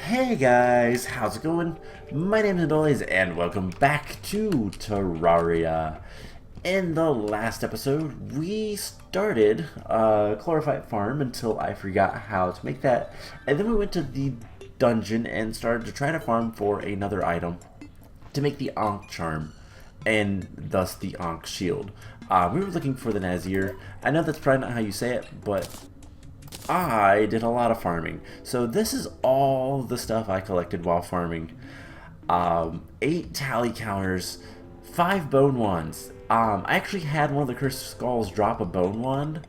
Hey guys, how's it going? My name is Noise and welcome back to Terraria. In the last episode, we started a Chlorophyte farm until I forgot how to make that, and then we went to the dungeon and started to try to farm for another item to make the Ankh charm, and thus the Ankh Shield. We were looking for the Nazir. I know that's probably not how you say it, but I did a lot of farming. So this is all the stuff I collected while farming. 8 tally counters, 5 bone wands. I actually had one of the cursed skulls drop a bone wand.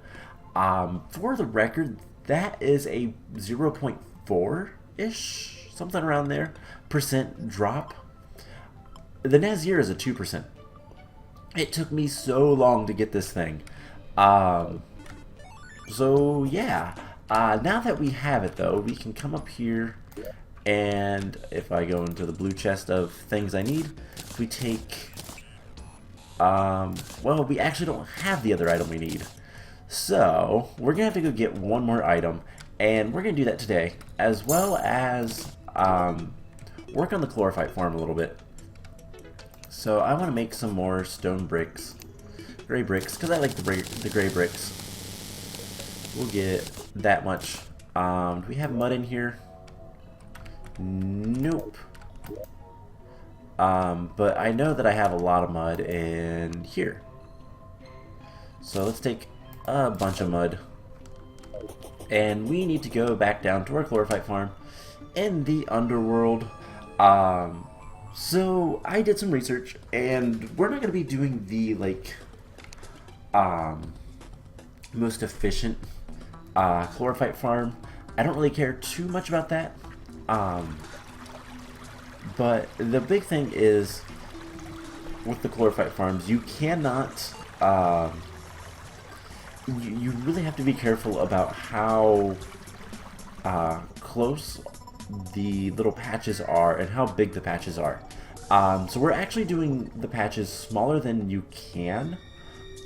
For the record, that is a 0.4-ish, something around there, percent drop. The Nazir is a 2%. It took me so long to get this thing. So yeah, now that we have it though, we can come up here, and if I go into the blue chest of things I need, we take, well, we actually don't have the other item we need. So we're gonna have to go get one more item, and we're gonna do that today, as well as work on the Chlorophyte farm a little bit. So I want to make some more stone bricks, gray bricks, because I like the gray bricks. We'll get that much. Do we have mud in here? Nope. But I know that I have a lot of mud in here. So let's take a bunch of mud. And we need to go back down to our Chlorophyte farm in the underworld. So I did some research, and we're not going to be doing the, like, most efficient Chlorophyte farm. I don't really care too much about that. But the big thing is, with the Chlorophyte farms, you cannot, you really have to be careful about how close the little patches are and how big the patches are. So we're actually doing the patches smaller than you can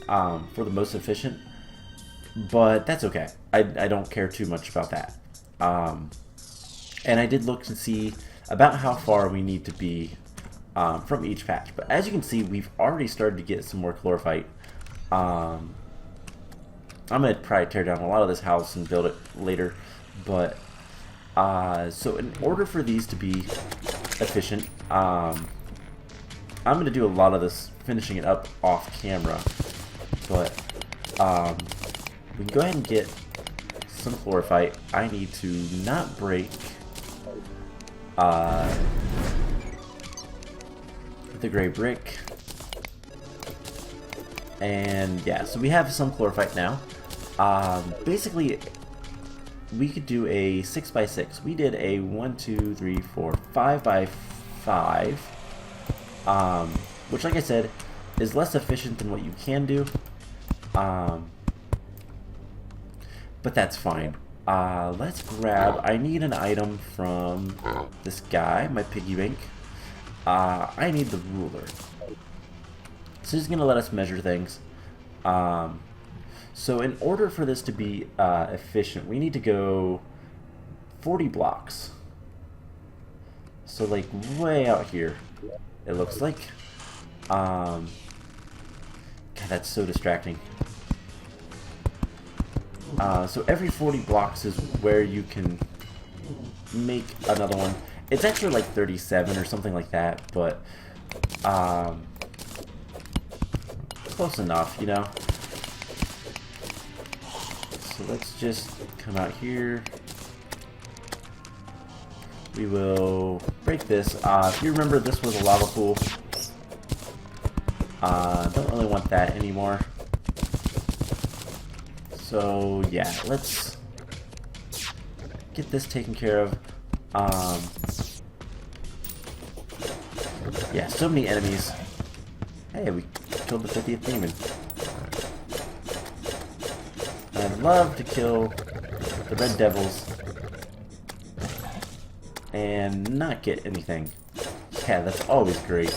for the most efficient, but that's okay. I don't care too much about that. And I did look to see about how far we need to be from each patch. But as you can see, we've already started to get some more Chlorophyte. I'm going to probably tear down a lot of this house and build it later, but so in order for these to be efficient, I'm going to do a lot of this finishing it up off camera, but we can go ahead and get some Chlorophyte. I need to not break the gray brick, and yeah, so we have some Chlorophyte now. Basically, we could do a 6x6. We did a 1, 2, 3, 4, 5x5, which, like I said, is less efficient than what you can do, but that's fine. Let's grab, I need an item from this guy, my piggy bank. I need the ruler. So he's gonna let us measure things. So in order for this to be efficient, we need to go 40 blocks. So like way out here, it looks like. God, that's so distracting. So every 40 blocks is where you can make another one. It's actually like 37 or something like that, but close enough, you know? So let's just come out here. We will break this. If you remember, this was a lava pool. Don't really want that anymore. So yeah, let's get this taken care of. Yeah, so many enemies. Hey, we killed the 50th demon. I'd love to kill the red devils and not get anything. Yeah, that's always great.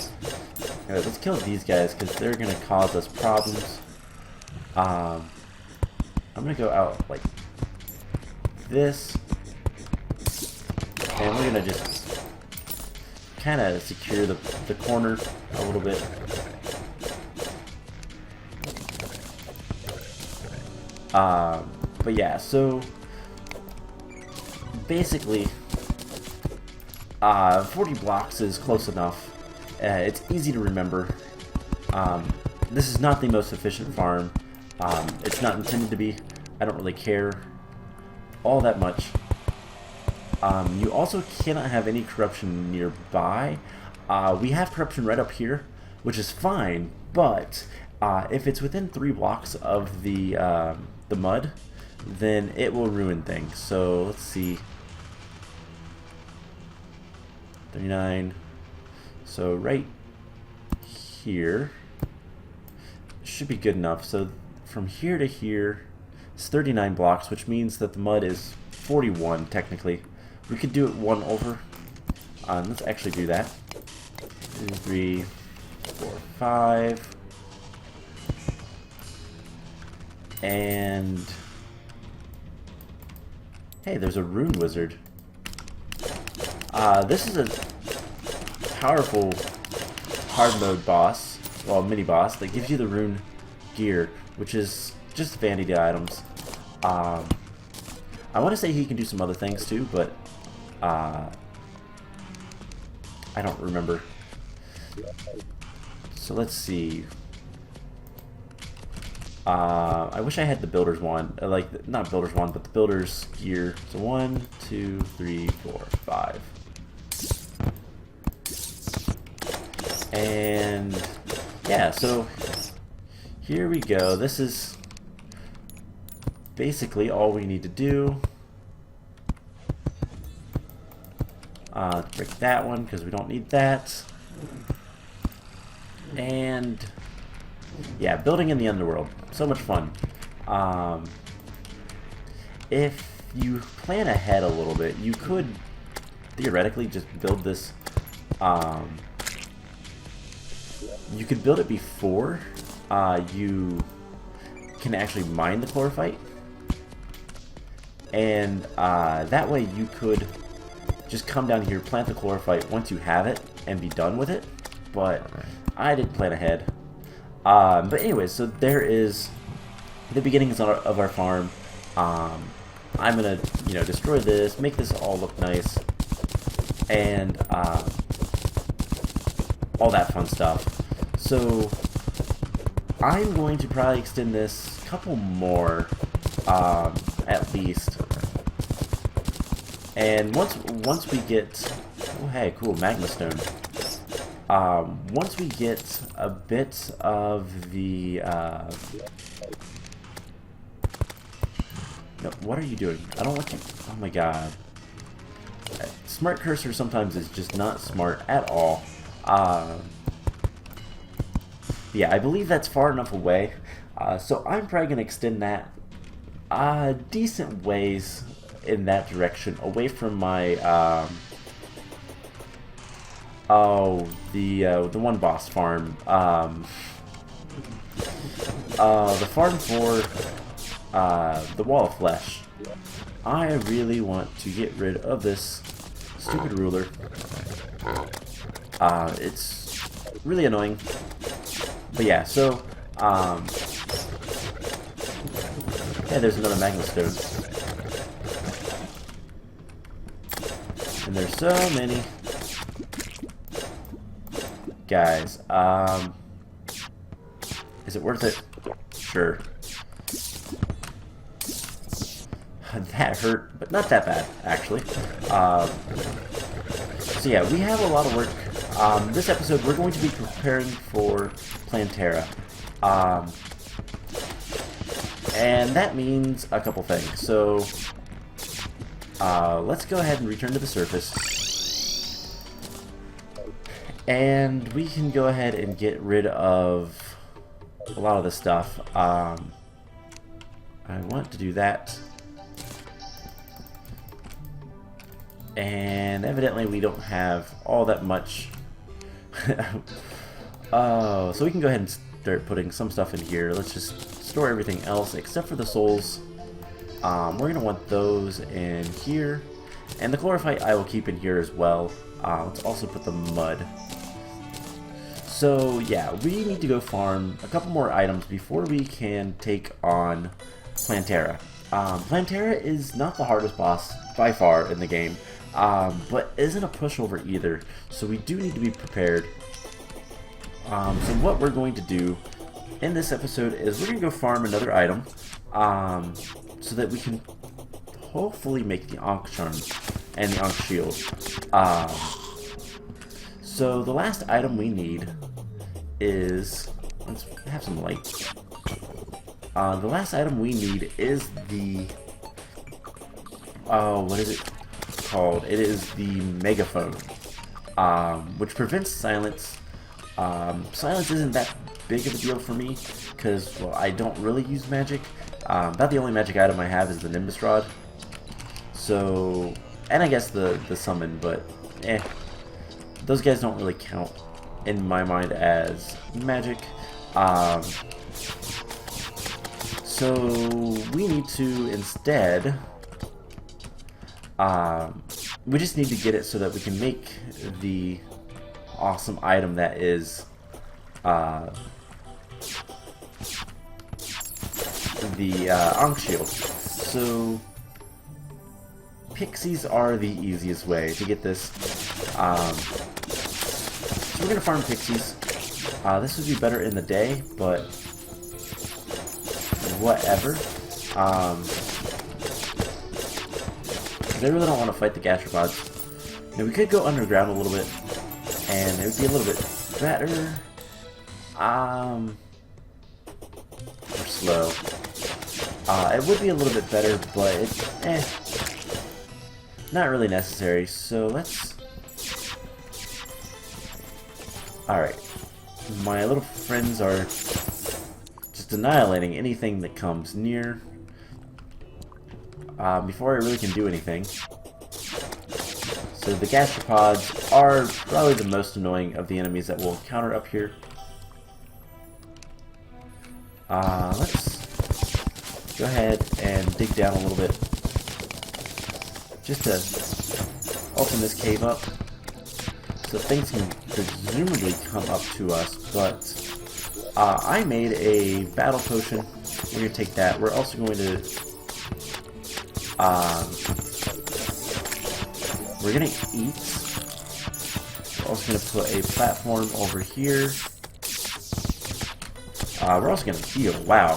Alright, let's kill these guys because they're gonna cause us problems. I'm gonna go out like this, And we're gonna just kind of secure the corner a little bit. But yeah, so basically 40 blocks is close enough. It's easy to remember. This is not the most efficient farm. It's not intended to be. I don't really care all that much. You also cannot have any corruption nearby. We have corruption right up here, which is fine, but if it's within 3 blocks of the mud, then it will ruin things. So let's see. 39. So right here should be good enough. So from here to here it's 39 blocks, which means that the mud is 41 technically. We could do it 1 over. Let's actually do that. 2, 3, 4, 5. And hey, there's a rune wizard. This is a powerful hard mode boss, well, mini boss, that gives you the rune gear, which is just vanity items. I want to say he can do some other things too, but I don't remember. So let's see. I wish I had the builder's wand, like, not builder's wand, but the builder's gear. So 1, 2, 3, 4, 5. And yeah, so here we go. This is basically all we need to do. Break that one because we don't need that. And yeah, building in the underworld, so much fun. If you plan ahead a little bit, you could theoretically just build this. You could build it before you can actually mine the chlorophyte, and that way you could just come down here, plant the chlorophyte once you have it, and be done with it. But I didn't plan ahead. But anyways, so there is the beginnings of our farm. I'm gonna, destroy this, make this all look nice, and all that fun stuff. So I'm going to probably extend this a couple more, at least. And once we get, oh hey, cool, magma stone. Once we get a bit of the, no, what are you doing? I don't want you, oh my god. Smart cursor sometimes is just not smart at all. Yeah, I believe that's far enough away. So I'm probably going to extend that decent ways in that direction, away from my, the one boss farm. The farm for the Wall of Flesh. I really want to get rid of this stupid ruler. It's really annoying. But yeah, so yeah, there's another magma stone. And there's so many guys. Is it worth it? Sure. That hurt, but not that bad, actually. So yeah, we have a lot of work. This episode, we're going to be preparing for Terraria. And that means a couple things. So, let's go ahead and return to the surface. And we can go ahead and get rid of a lot of the stuff. I want to do that. And evidently we don't have all that much. Oh, so we can go ahead and start putting some stuff in here. Let's just store everything else except for the souls. We're going to want those in here. And the Chlorophyte I will keep in here as well. Let's also put the mud. So yeah, we need to go farm a couple more items before we can take on Plantera. Plantera is not the hardest boss by far in the game, but isn't a pushover either, so we do need to be prepared. So what we're going to do in this episode is we're going to go farm another item, so that we can hopefully make the Ankh Charm and the Ankh Shield. So the last item we need is, let's have some light. The last item we need is the, what is it called? It is the Megaphone, which prevents silence. Silence isn't that big of a deal for me, because, well, I don't really use magic. About the only magic item I have is the Nimbus Rod. So, and I guess the summon, but those guys don't really count in my mind as magic. So we need to instead, we just need to get it so that we can make the awesome item that is the Ankh Shield. So Pixies are the easiest way to get this. So we're gonna farm Pixies. This would be better in the day, but whatever. They really don't want to fight the gastropods. Now we could go underground a little bit, and it would be a little bit better. Or slow. It would be a little bit better, but it's not really necessary. So let's. Alright, my little friends are just annihilating anything that comes near before I really can do anything. So the gastropods are probably the most annoying of the enemies that we'll encounter up here. Let's go ahead and dig down a little bit just to open this cave up, so things can presumably come up to us. But I made a battle potion. We're going to take that. We're also going to we're going to eat. We're also going to put a platform over here. We're also going to heal. Wow.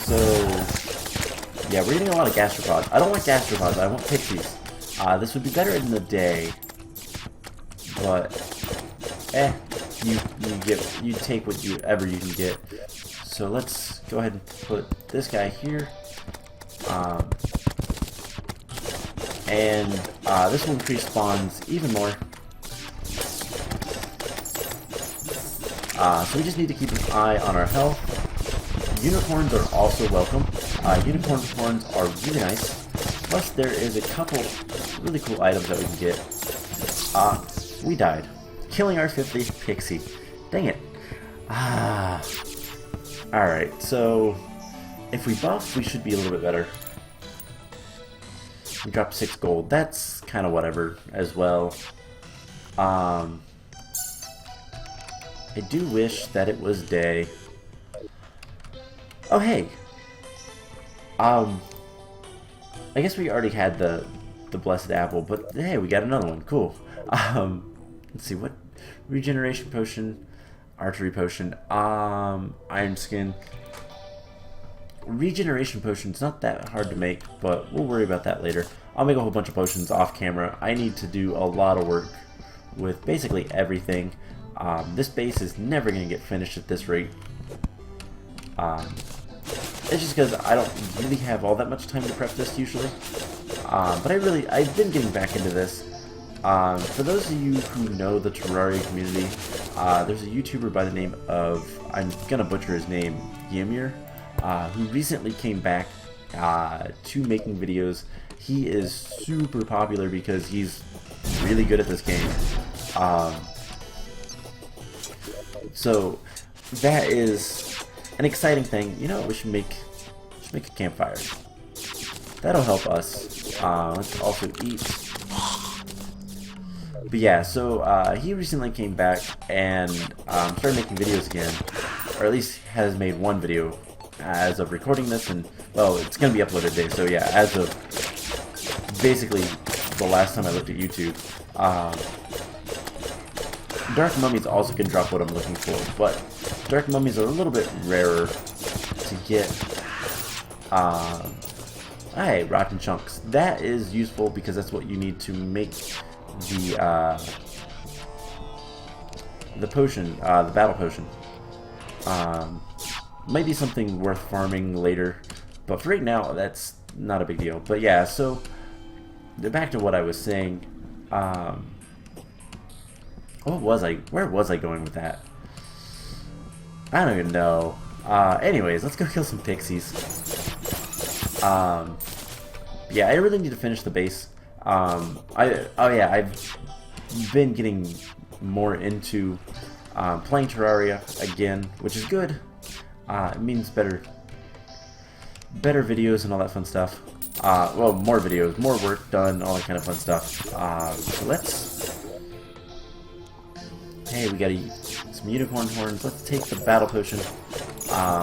So yeah, we're getting a lot of gastropods. I don't want gastropods, I want Pixies. This would be better in the day, but you take whatever you can get. So let's go ahead and put this guy here, and this will increase spawns even more. So we just need to keep an eye on our health. Unicorns are also welcome. Unicorn horns are really nice. Plus, there is a couple really cool items that we can get. We died, killing our 50th Pixie. Dang it. Alright, so if we buff, we should be a little bit better. We dropped 6 gold. That's kind of whatever as well. I do wish that it was day. Oh, hey. I guess we already had the blessed apple, but hey, we got another one. Cool. Let's see, what? Regeneration potion, archery potion, iron skin. Regeneration potion's not that hard to make, but we'll worry about that later. I'll make a whole bunch of potions off camera. I need to do a lot of work with basically everything. This base is never going to get finished at this rate. It's just because I don't really have all that much time to prep this usually. But I've been getting back into this. For those of you who know the Terraria community, there's a YouTuber by the name of, I'm gonna butcher his name, Ymir, who recently came back to making videos. He is super popular because he's really good at this game. So that is an exciting thing. You know what we should let's make a campfire. That'll help us. Let's also eat. But yeah, so he recently came back and started making videos again, or at least has made one video as of recording this, and well, it's gonna be uploaded today. So yeah, as of basically the last time I looked at YouTube, Dark Mummies also can drop what I'm looking for, but Dark Mummies are a little bit rarer to get. Hey, Rotten Chunks. That is useful because that's what you need to make the potion, the battle potion. Might be something worth farming later, but for right now, that's not a big deal. But yeah, so back to what I was saying. What was I? Where was I going with that? I don't even know. Anyways, let's go kill some pixies. Yeah, I really need to finish the base. I've been getting more into playing Terraria again, which is good. It means better videos and all that fun stuff. Well, more videos, more work done, all that kind of fun stuff. So let's. Hey, we gotta eat some unicorn horns. Let's take the battle potion.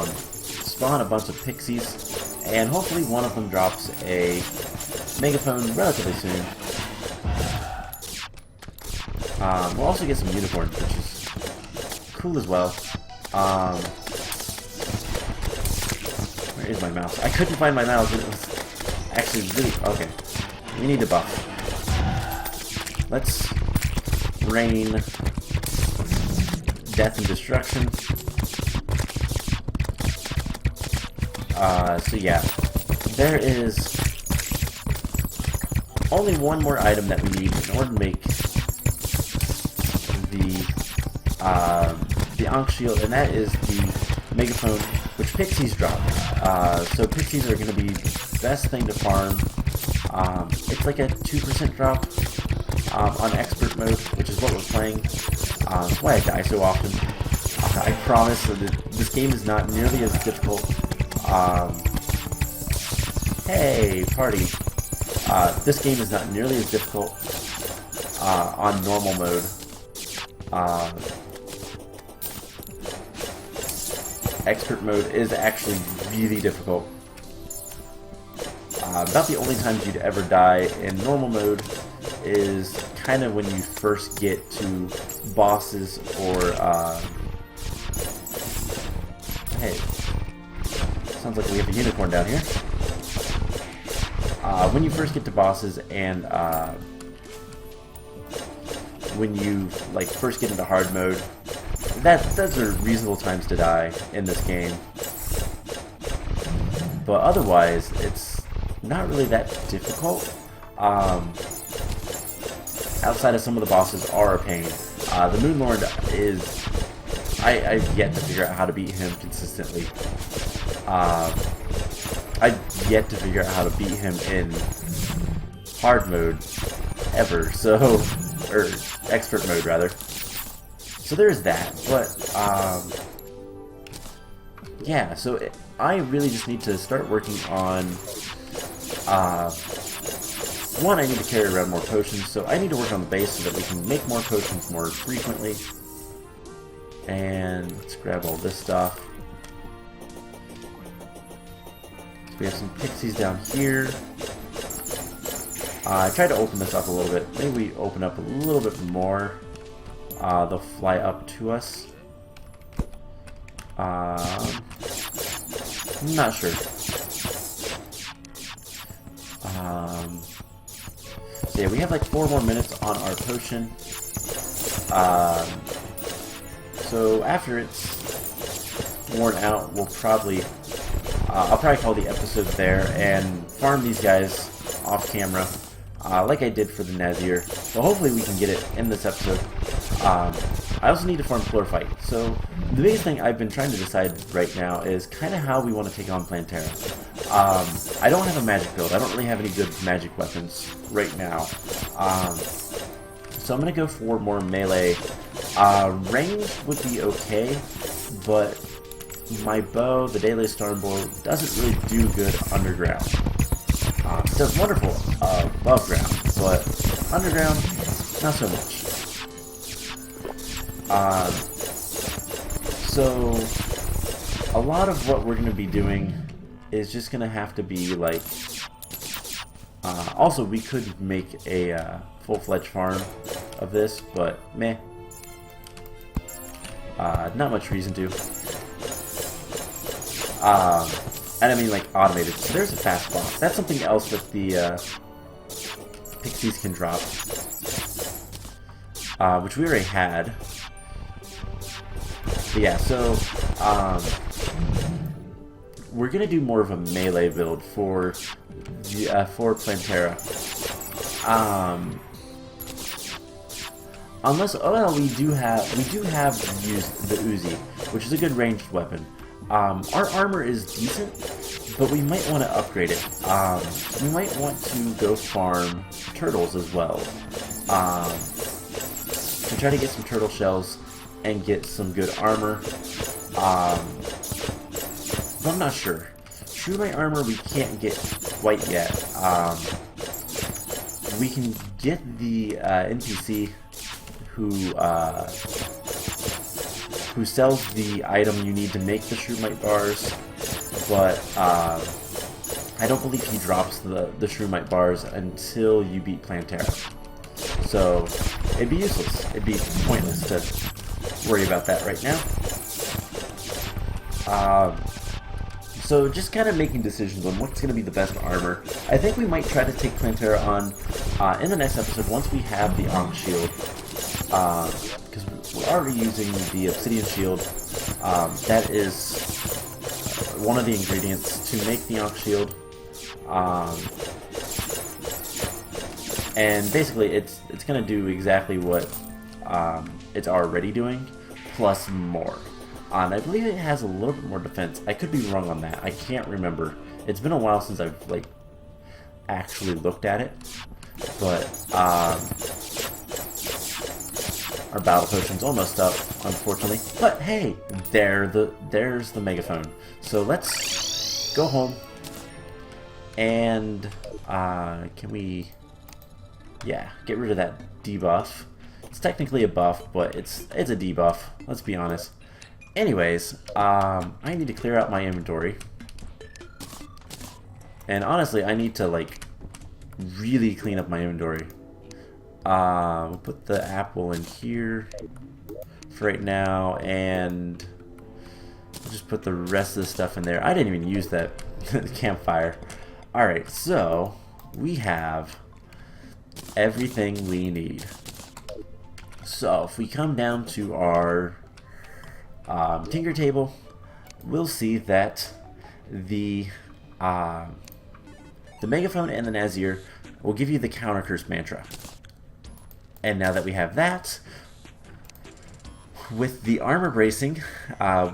Spawn a bunch of pixies, and hopefully one of them drops a megaphone relatively soon. We'll also get some unicorns, which is cool as well. Where is my mouse? I couldn't find my mouse, and it was actually really... Okay. We need to buff. Let's rain death and destruction. So yeah. There is only one more item that we need in order to make the Ankh Shield, and that is the megaphone, which pixies drop. So pixies are going to be the best thing to farm. It's like a 2% drop on expert mode, which is what we're playing. That's why I die so often. I promise that this game is not nearly as difficult. Hey, party. This game is not nearly as difficult on normal mode. Expert mode is actually really difficult. About the only times you'd ever die in normal mode is kind of when you first get to bosses or hey, sounds like we have a unicorn down here. When you first get to bosses and when you like first get into hard mode, those are reasonable times to die in this game. But otherwise, it's not really that difficult. Outside of some of the bosses are a pain. The Moon Lord is... I've yet to figure out how to beat him consistently. I've yet to figure out how to beat him in hard mode ever, so... or expert mode, rather. So there's that, but, yeah, so I really just need to start working on, one, I need to carry around more potions, so I need to work on the base so that we can make more potions more frequently. And let's grab all this stuff. So we have some pixies down here. I tried to open this up a little bit. Maybe we open up a little bit more. They'll fly up to us. I'm not sure. So yeah, we have like 4 more minutes on our potion. So after it's worn out, we'll probably... I'll probably call the episode there and farm these guys off camera. Like I did for the Nazir. So hopefully we can get it in this episode. I also need to farm Chlorophyte. So the biggest thing I've been trying to decide right now is kind of how we want to take on Plantera. I don't have a magic build. I don't really have any good magic weapons right now. So I'm going to go for more melee. Range would be okay, but my bow, the Daily Storm Bow, doesn't really do good underground. It does wonderful above ground, but underground, not so much. So a lot of what we're going to be doing is just going to have to be like... also, we could make a full-fledged farm of this, but meh. Not much reason to. And I mean, like, automated. So there's a fast boss. That's something else that the Pixies can drop. Which we already had. But yeah, so we're gonna do more of a melee build for Plantera. Unless, oh well, we do have used the Uzi, which is a good ranged weapon. Our armor is decent, but we might want to upgrade it. We might want to go farm turtles as well, to try to get some turtle shells and get some good armor. But I'm not sure. Shroomite armor we can't get quite yet. We can get the NPC who sells the item you need to make the Shroomite bars, but I don't believe he drops the Shroomite bars until you beat Plantera. So it'd be useless. It'd be pointless to worry about that right now. So just kind of making decisions on what's going to be the best armor. I think we might try to take Plantera on in the next episode once we have the Ankh Shield. Because we're already using the Obsidian Shield. That is one of the ingredients to make the Ankh Shield. And basically it's going to do exactly what it's already doing, plus more. And I believe it has a little bit more defense. I could be wrong on that. I can't remember. It's been a while since I've like actually looked at it. But our battle potion's almost up, unfortunately. But hey, there's the megaphone. So let's go home. And can we, yeah, get rid of that debuff. It's technically a buff, but it's a debuff. Let's be honest. Anyways, I need to clear out my inventory. And honestly, I need to like really clean up my inventory. We'll put the apple in here for right now, and we'll just put the rest of the stuff in there. I didn't even use that campfire. Alright, so we have everything we need. So if we come down to our Tinker table, we'll see that the megaphone and the Nazir will give you the counter curse mantra. And now that we have that, with the armor bracing,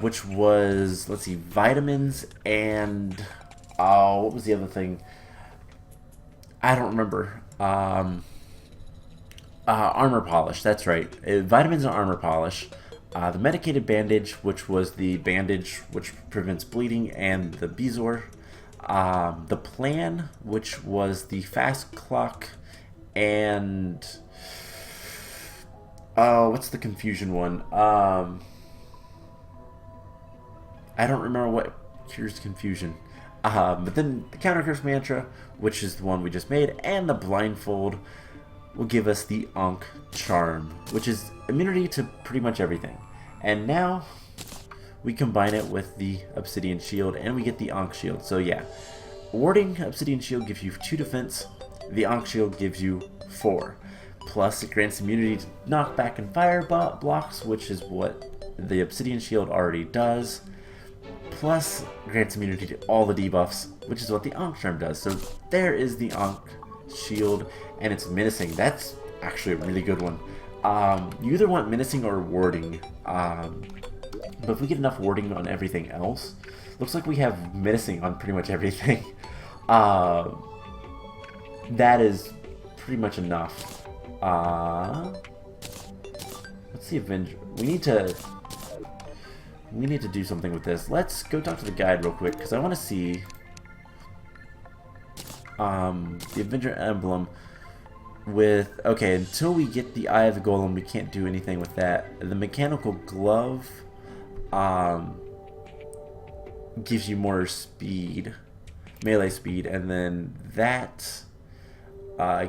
which was, let's see, vitamins and what was the other thing? I don't remember. Armor polish. That's right. Vitamins and armor polish. The medicated bandage, which was the bandage which prevents bleeding, and the Bezoar. The plan, which was the fast clock, and what's the confusion one? I don't remember what cures confusion. But then the counter curse mantra, which is the one we just made, and the blindfold will give us the Ankh charm, which is immunity to pretty much everything. And now we combine it with the Obsidian Shield, and we get the Ankh Shield. So yeah, warding Obsidian Shield gives you 2 defense, the Ankh Shield gives you 4. Plus it grants immunity to knockback and fire blocks, which is what the Obsidian Shield already does. Plus grants immunity to all the debuffs, which is what the Ankh Charm does. So there is the Ankh Shield, and it's menacing. That's actually a really good one. You either want menacing or warding. But if we get enough warding on everything else, looks like we have menacing on pretty much everything. That is pretty much enough. What's the Avenger? We need to we need to do something with this. Let's go talk to the guide real quick, because I want to see the Avenger emblem with... Okay, until we get the Eye of the Golem, we can't do anything with that. The mechanical glove gives you more speed, melee speed, and then that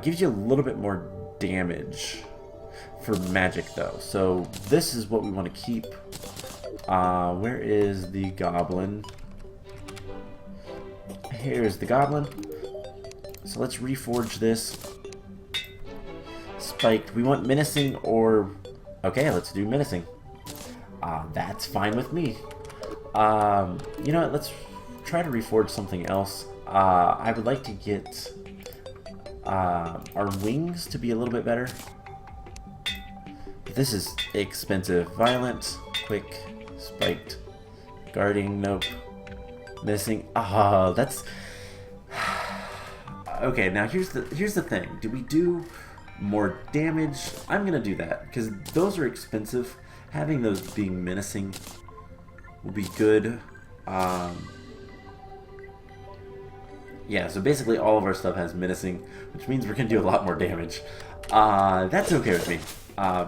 gives you a little bit more damage for magic, though. So this is what we want to keep. Where is the goblin? Here's the goblin. So let's reforge this. Spiked. We want menacing or... Okay, let's do menacing. That's fine with me. You know what? Let's try to reforge something else. I would like to get our wings to be a little bit better. This is expensive. Violent, quick, spiked, guarding, nope. Missing. That's... Okay, now here's the thing. Do we do more damage? I'm gonna do that because those are expensive. Having those being menacing will be good. Yeah, so basically all of our stuff has menacing, which means we're gonna do a lot more damage. That's okay with me.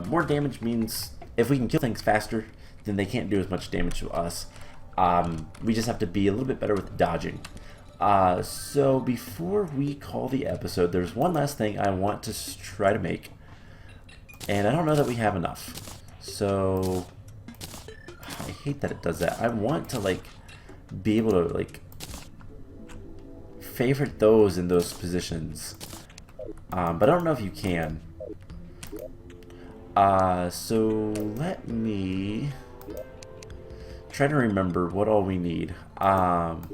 More damage means if we can kill things faster, then they can't do as much damage to us. We just have to be a little bit better with dodging. So before we call the episode, there's one last thing I want to try to make, and I don't know that we have enough. So I hate that it does that. I want to like be able to like favorite those in those positions, but I don't know if you can. So let me try to remember what all we need. I'm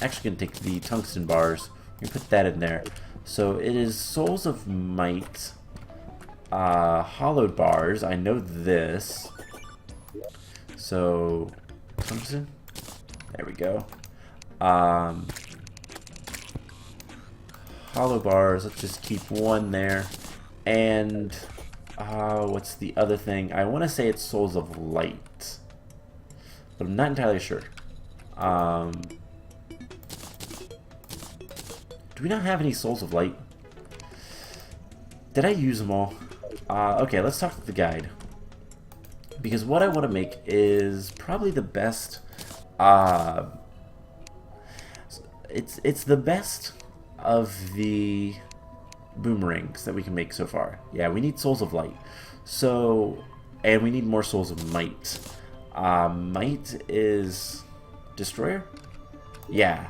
actually gonna take the tungsten bars. We put that in there. So it is Souls of Might, hollowed bars. I know this. So tungsten. There we go. Hollow bars. Let's just keep one there. And what's the other thing? I want to say it's Souls of Light, but I'm not entirely sure. Do we not have any Souls of Light? Did I use them all? Okay, let's talk to the guide. Because what I want to make is probably the best. It's the best of the boomerangs that we can make so far. Yeah, we need Souls of Light. So, and we need more Souls of Might. Might is Destroyer? Yeah.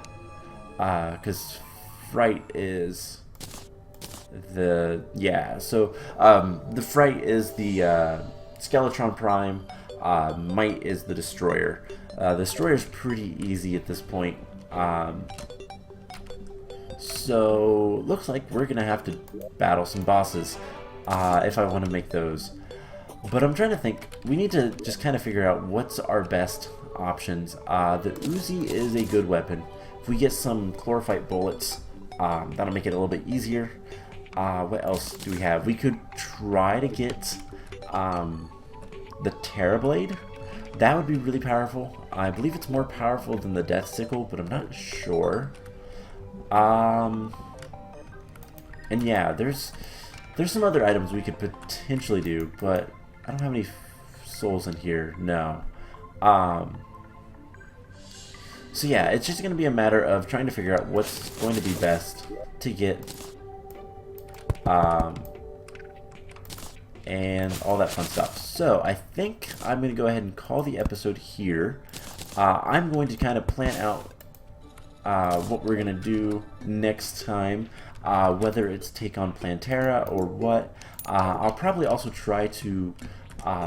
Because Fright is the... Yeah, so the Fright is the Skeletron Prime. Might is the Destroyer. The Destroyer's pretty easy at this point. So, looks like we're going to have to battle some bosses if I want to make those. But I'm trying to think. We need to just kind of figure out what's our best options. The Uzi is a good weapon. If we get some Chlorophyte bullets, that'll make it a little bit easier. What else do we have? We could try to get the Terrablade. That would be really powerful. I believe it's more powerful than the Death Sickle, but I'm not sure. And yeah, there's some other items we could potentially do, but I don't have any souls in here. No. So yeah, it's just going to be a matter of trying to figure out what's going to be best to get, and all that fun stuff. So I think I'm going to go ahead and call the episode here. I'm going to kind of plan out what we're going to do next time, whether it's take on Plantera or what. I'll probably also try to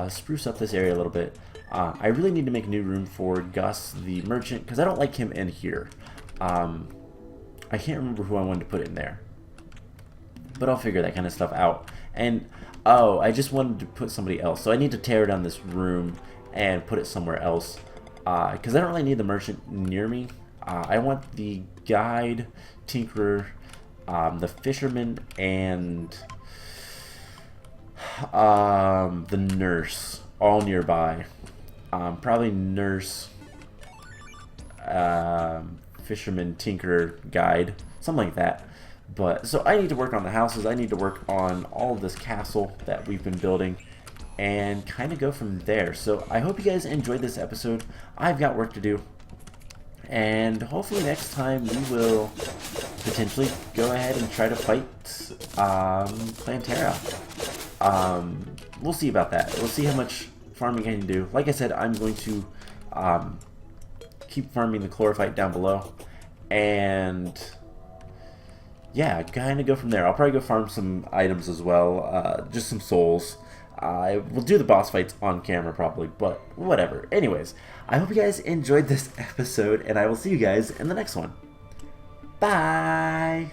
spruce up this area a little bit. I really need to make new room for Gus the Merchant, because I don't like him in here. I can't remember who I wanted to put in there, but I'll figure that kind of stuff out. And oh, I just wanted to put somebody else, so I need to tear down this room and put it somewhere else, because I don't really need the Merchant near me. I want the Guide, Tinkerer, the Fisherman, and The nurse, all nearby. Probably nurse, fisherman, tinkerer, guide, something like that. But so I need to work on the houses. I need to work on all of this castle that we've been building, and kind of go from there. So I hope you guys enjoyed this episode. I've got work to do, and hopefully next time we will potentially go ahead and try to fight Clan Terra. We'll see about that. We'll see how much farming I can do. Like I said, I'm going to keep farming the chlorophyte down below, and yeah, kind of go from there. I'll probably go farm some items as well, just some souls. I will do the boss fights on camera probably, but whatever. Anyways, I hope you guys enjoyed this episode, and I will see you guys in the next one. Bye!